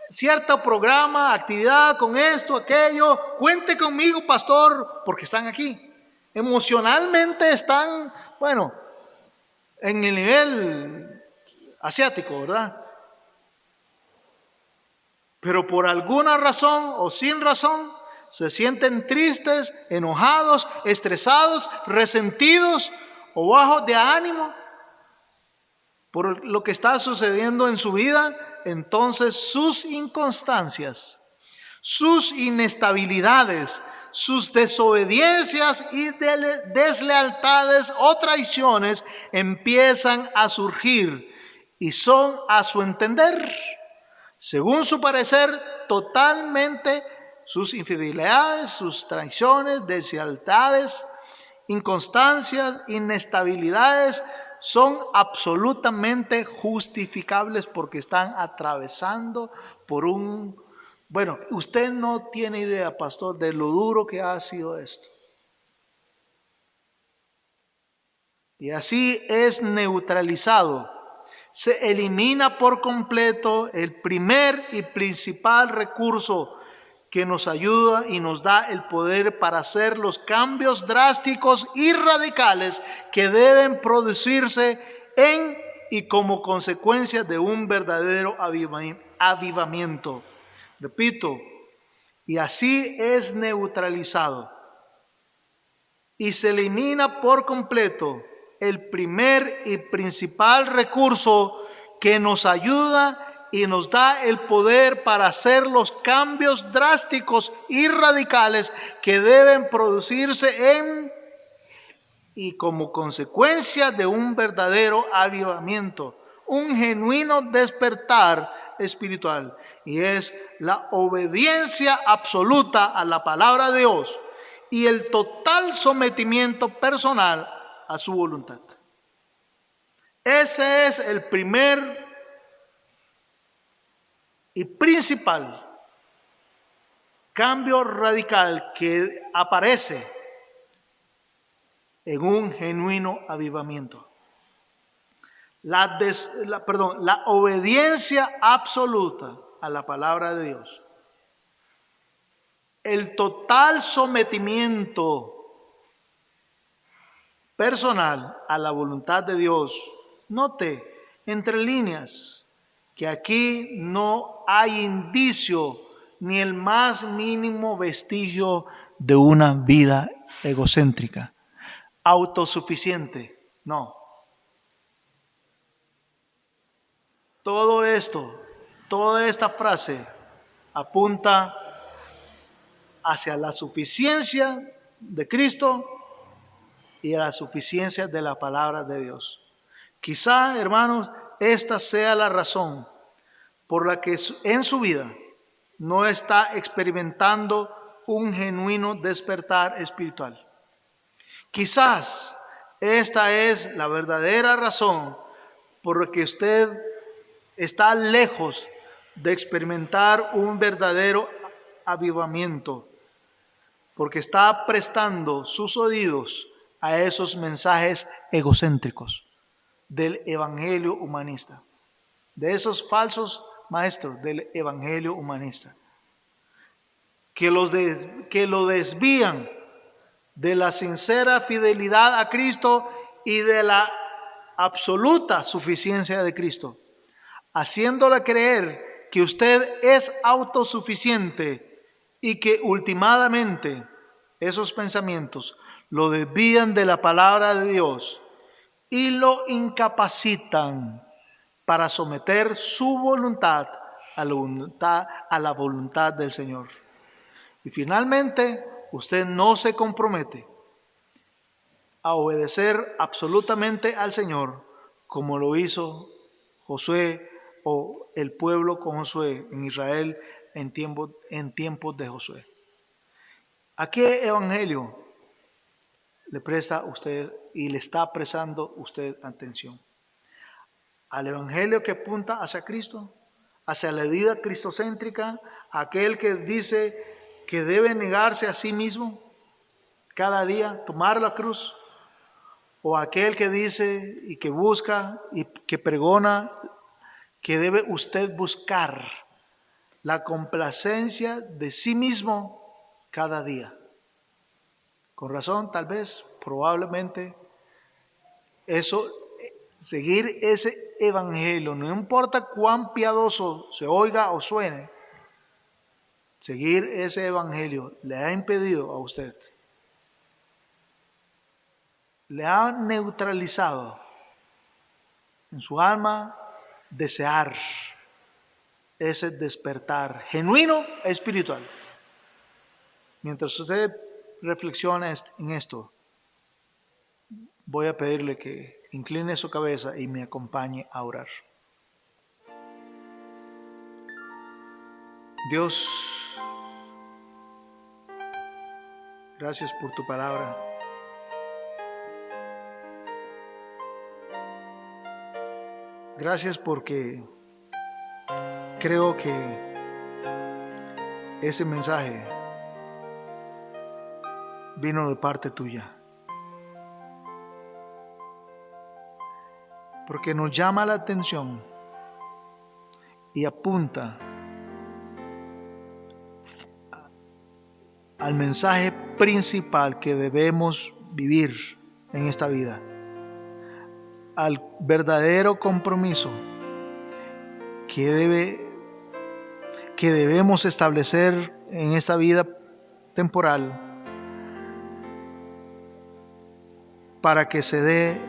cierto programa, actividad, con esto, aquello. Cuente conmigo, pastor, porque están aquí. Emocionalmente están, bueno, en el nivel asiático, ¿verdad? Pero por alguna razón o sin razón se sienten tristes, enojados, estresados, resentidos o bajos de ánimo por lo que está sucediendo en su vida. Entonces sus inconstancias, sus inestabilidades, sus desobediencias y deslealtades o traiciones empiezan a surgir y son, a su entender, según su parecer, totalmente sus infidelidades, sus traiciones, deslealtades, inconstancias, inestabilidades, son absolutamente justificables porque están atravesando por un... Bueno, usted no tiene idea, pastor, de lo duro que ha sido esto. Y así es neutralizado. Se elimina por completo el primer y principal recurso que nos ayuda y nos da el poder para hacer los cambios drásticos y radicales que deben producirse en y como consecuencia de un verdadero avivamiento. Repito, y así es neutralizado. Y se elimina por completo el primer y principal recurso que nos ayuda y nos da el poder para hacer los cambios drásticos y radicales que deben producirse en y como consecuencia de un verdadero avivamiento, un genuino despertar espiritual, y es la obediencia absoluta a la palabra de Dios y el total sometimiento personal a su voluntad. Ese es el primer y principal cambio radical que aparece en un genuino avivamiento. La obediencia absoluta a la palabra de Dios. El total sometimiento personal a la voluntad de Dios. Note, entre líneas, que aquí no hay indicio ni el más mínimo vestigio de una vida egocéntrica, autosuficiente. No. Todo esto, toda esta frase apunta hacia la suficiencia de Cristo y a la suficiencia de la palabra de Dios. Quizá, hermanos, esta sea la razón por la que en su vida no está experimentando un genuino despertar espiritual. Quizás esta es la verdadera razón por la que usted está lejos de experimentar un verdadero avivamiento, porque está prestando sus oídos a esos mensajes egocéntricos del evangelio humanista, de esos falsos maestros del evangelio humanista, que lo desvían de la sincera fidelidad a Cristo y de la absoluta suficiencia de Cristo, haciéndole creer que usted es autosuficiente y que últimamente esos pensamientos lo desvían de la palabra de Dios y lo incapacitan para someter su voluntad a la voluntad del Señor. Y finalmente, usted no se compromete a obedecer absolutamente al Señor como lo hizo Josué o el pueblo con Josué en Israel en tiempos de Josué. ¿A qué evangelio le presta usted y le está prestando usted atención? ¿Al evangelio que apunta hacia Cristo? ¿Hacia la vida cristocéntrica? ¿Aquel que dice que debe negarse a sí mismo cada día, tomar la cruz? ¿O aquel que dice y que busca y que pregona que debe usted buscar la complacencia de sí mismo cada día? Con razón, tal vez, probablemente, seguir ese evangelio, no importa cuán piadoso se oiga o suene, seguir ese evangelio le ha impedido a usted, le ha neutralizado en su alma desear ese despertar genuino espiritual. Mientras usted reflexiona en esto, voy a pedirle que incline su cabeza y me acompañe a orar. Dios, gracias por tu palabra. Gracias porque creo que ese mensaje vino de parte tuya. Porque nos llama la atención y apunta al mensaje principal que debemos vivir en esta vida, al verdadero compromiso que debemos establecer en esta vida temporal para que se dé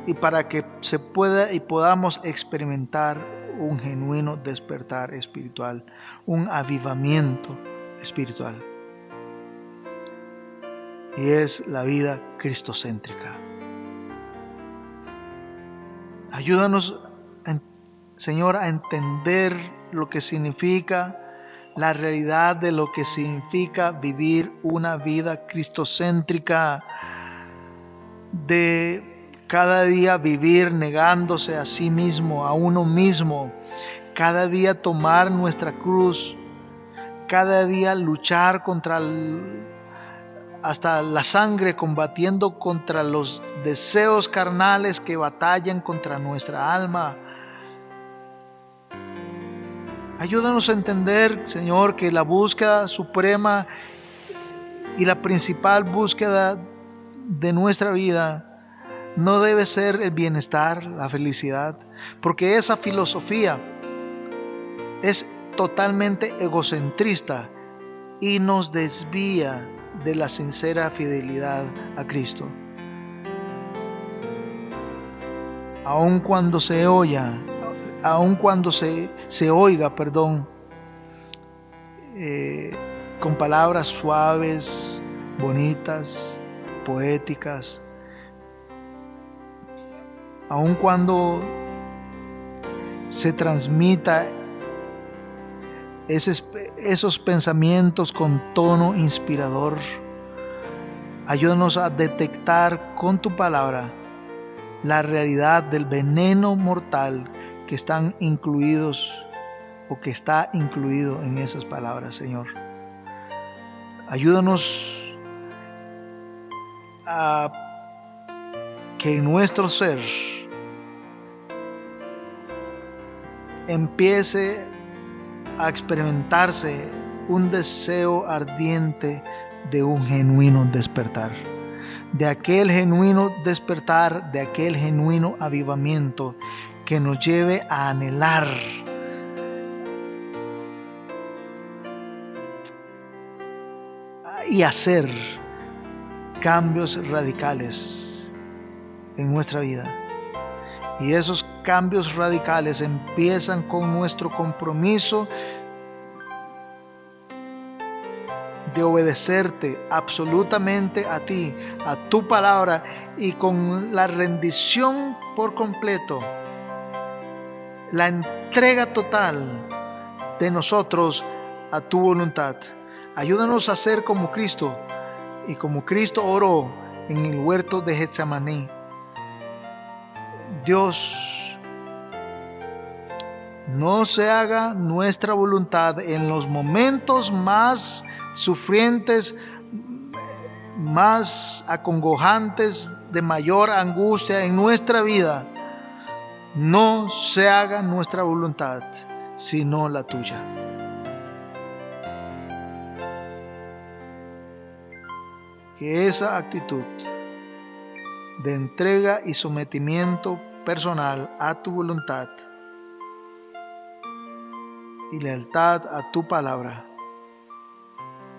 y para que se pueda y podamos experimentar un genuino despertar espiritual, un avivamiento espiritual. Y es la vida cristocéntrica. Ayúdanos, Señor, a entender lo que significa, la realidad de lo que significa vivir una vida cristocéntrica, de cada día vivir negándose a sí mismo, a uno mismo, cada día tomar nuestra cruz, cada día luchar contra hasta la sangre, combatiendo contra los deseos carnales que batallan contra nuestra alma. Ayúdanos a entender, Señor, que la búsqueda suprema y la principal búsqueda de nuestra vida no debe ser el bienestar, la felicidad, porque esa filosofía es totalmente egocentrista y nos desvía de la sincera fidelidad a Cristo. Aun cuando se oiga, con palabras suaves, bonitas, poéticas, aun cuando se transmita esos pensamientos con tono inspirador, ayúdanos a detectar con tu palabra la realidad del veneno mortal que están incluidos o que está incluido en esas palabras, Señor. Ayúdanos a que en nuestro ser empiece a experimentarse un deseo ardiente de un genuino despertar, de aquel genuino despertar, de aquel genuino avivamiento que nos lleve a anhelar y hacer cambios radicales en nuestra vida. Y esos cambios radicales empiezan con nuestro compromiso de obedecerte absolutamente a ti, a tu palabra, y con la rendición por completo, la entrega total de nosotros a tu voluntad. Ayúdanos a ser como Cristo, y como Cristo oró en el huerto de Getsemaní. Dios, no se haga nuestra voluntad en los momentos más sufrientes, más acongojantes, de mayor angustia en nuestra vida. No se haga nuestra voluntad, sino la tuya. Que esa actitud de entrega y sometimiento personal a tu voluntad y lealtad a tu palabra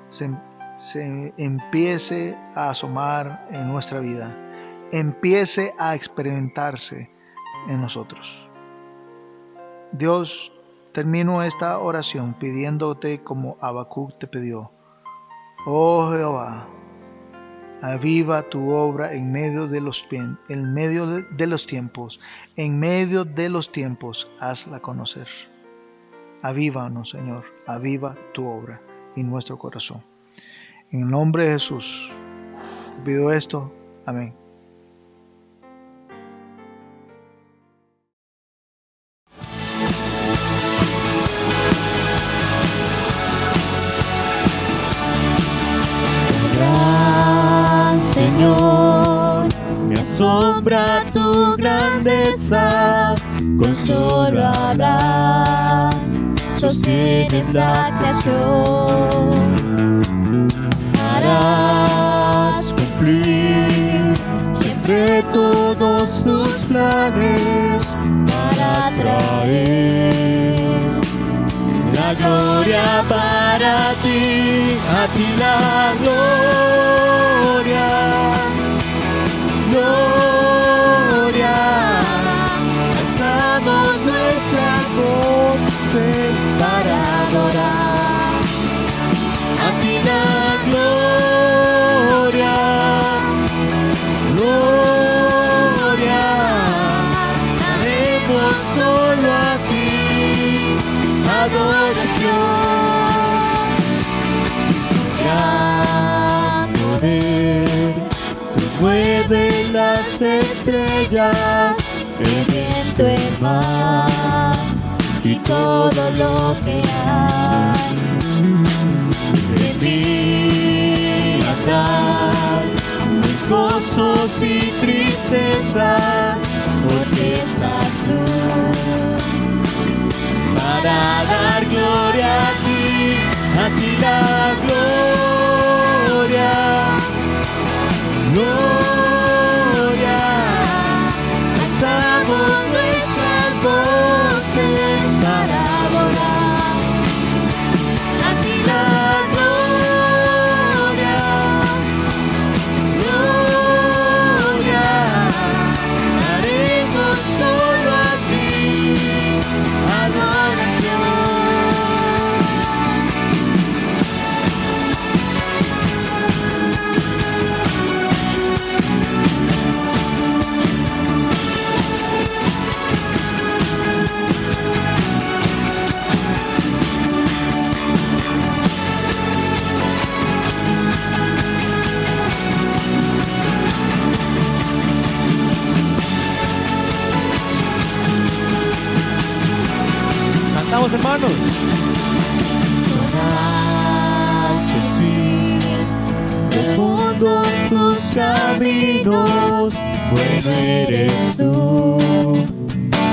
se empiece a asomar en nuestra vida, empiece a experimentarse en nosotros. Dios, termino esta oración pidiéndote como Habacuc te pidió: Oh Jehová, aviva tu obra en medio de los tiempos, en medio de los tiempos, hazla conocer. Avívanos, Señor, aviva tu obra en nuestro corazón. En el nombre de Jesús, pido esto. Amén. Señor, me asombra tu grandeza, con solo hablar sostienes la creación. Harás cumplir siempre todos tus planes para traer la gloria para ti, a ti la gloria, gloria. Alzamos nuestras voces para adorar, a ti la gloria, gloria. Daremos solo a ti adoración. Gran poder, tú mueves las estrellas, el viento, el mar y todo lo que hay. De ti andar mis gozos y tristezas, porque estás tú. Para dar gloria a ti la gloria, gloria. Alzamos nuestras voces para adorar, a ti la gloria, gloria. Daremos solo a ti adoración. Cantamos, hermanos. Alto sí, profundos tus caminos, bueno eres tú,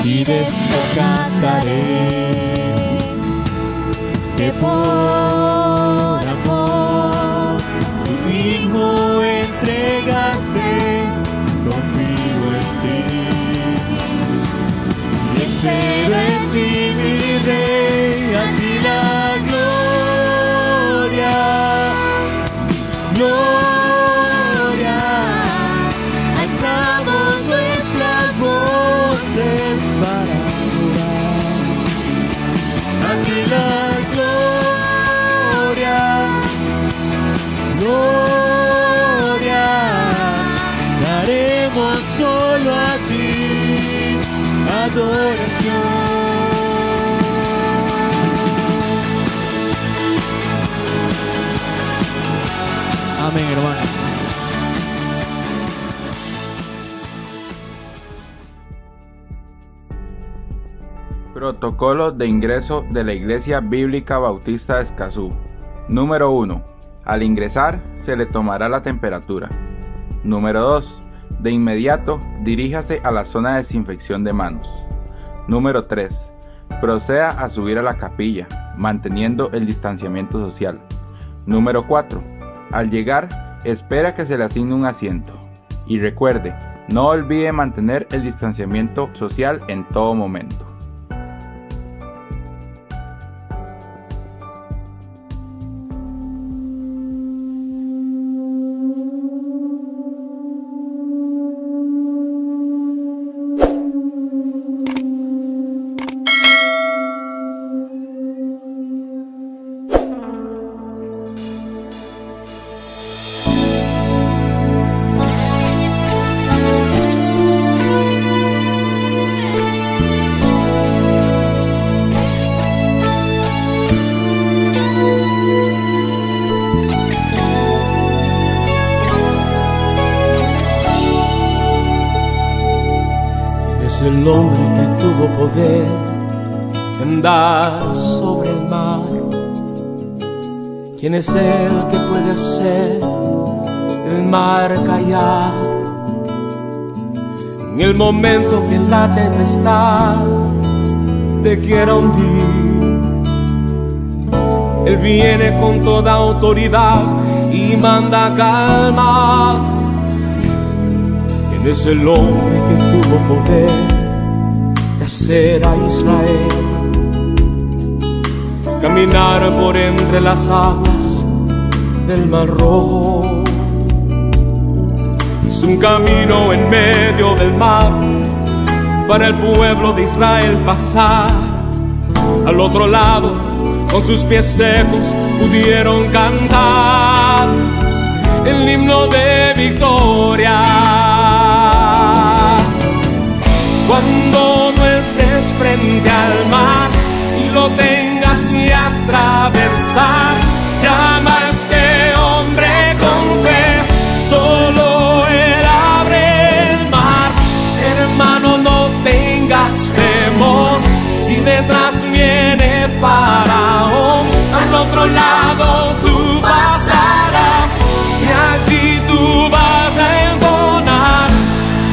y de esto cantaré, que por amor tu Hijo entregaste, confío en ti, y espero en ti, mi Rey, a ti la gloria, gloria. Alzamos nuestras voces para adorar, a ti la gloria, gloria. Daremos solo a ti adoración. Amén, hermanos. Protocolo de ingreso de la Iglesia Bíblica Bautista de Escazú. Número 1. Al ingresar se le tomará la temperatura. Número 2. De inmediato diríjase a la zona de desinfección de manos. Número 3. Proceda a subir a la capilla, manteniendo el distanciamiento social. Número 4. Al llegar, espera que se le asigne un asiento. Y recuerde, no olvide mantener el distanciamiento social en todo momento. hombre que tuvo poder de andar sobre el mar? ¿Quién es el que puede hacer el mar callar? En el momento que la tempestad te quiera hundir, Él viene con toda autoridad y manda calma. ¿Quién es el hombre que tuvo poder de hacer a Israel caminar por entre las aguas del Mar Rojo? Hizo un camino en medio del mar para el pueblo de Israel pasar. Al otro lado, con sus pies secos, pudieron cantar el himno de victoria. Cuando no estés frente al mar y lo tengas que atravesar, llama a este hombre con fe, solo Él abre el mar. Hermano, no tengas temor, si detrás viene Faraón, al otro lado tú pasarás y allí tú vas a entonar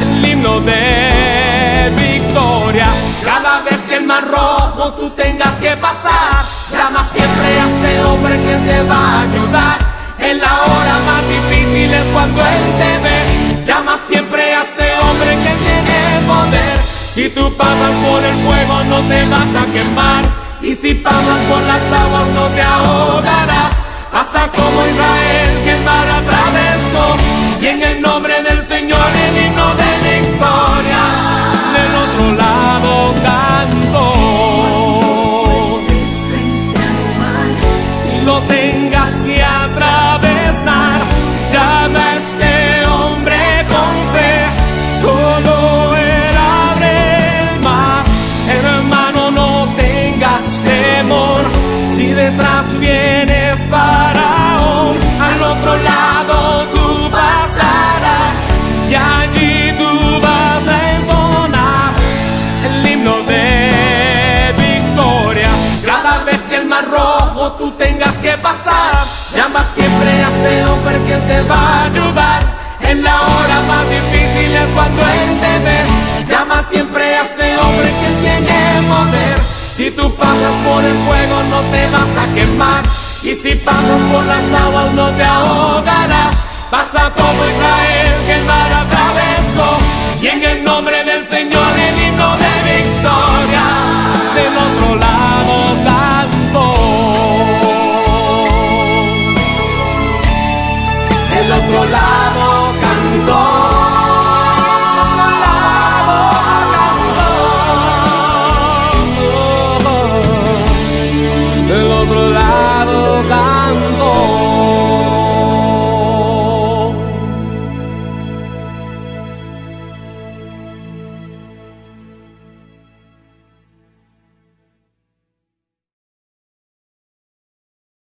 el himno de victoria. Cada vez que el Mar Rojo tú tengas que pasar, llama siempre a ese hombre que te va a ayudar. En la hora más difícil es cuando Él te ve. Llama siempre a ese hombre que tiene poder. Si tú pasas por el fuego no te vas a quemar, y si pasas por las aguas no te ahogarás. Pasa como Israel que el mar atravesó, y en el nombre del Señor el himno de victoria del otro lado cantó. Y lo tengas que atravesar, llama a este hombre con fe, solo Él abre el mar. Hermano, no tengas temor, si detrás viene Faraón, al otro lado tú pasarás y allí tú vas a entonar el himno de victoria. Cada vez que el Mar Rojo tú tengas que pasar, llama siempre a ese hombre que te va a ayudar. En la hora más difícil es cuando Él te ve. Llama siempre a ese hombre que tiene poder. Si tú pasas por el fuego no te vas a quemar, y si pasas por las aguas no te ahogarás. Pasa como Israel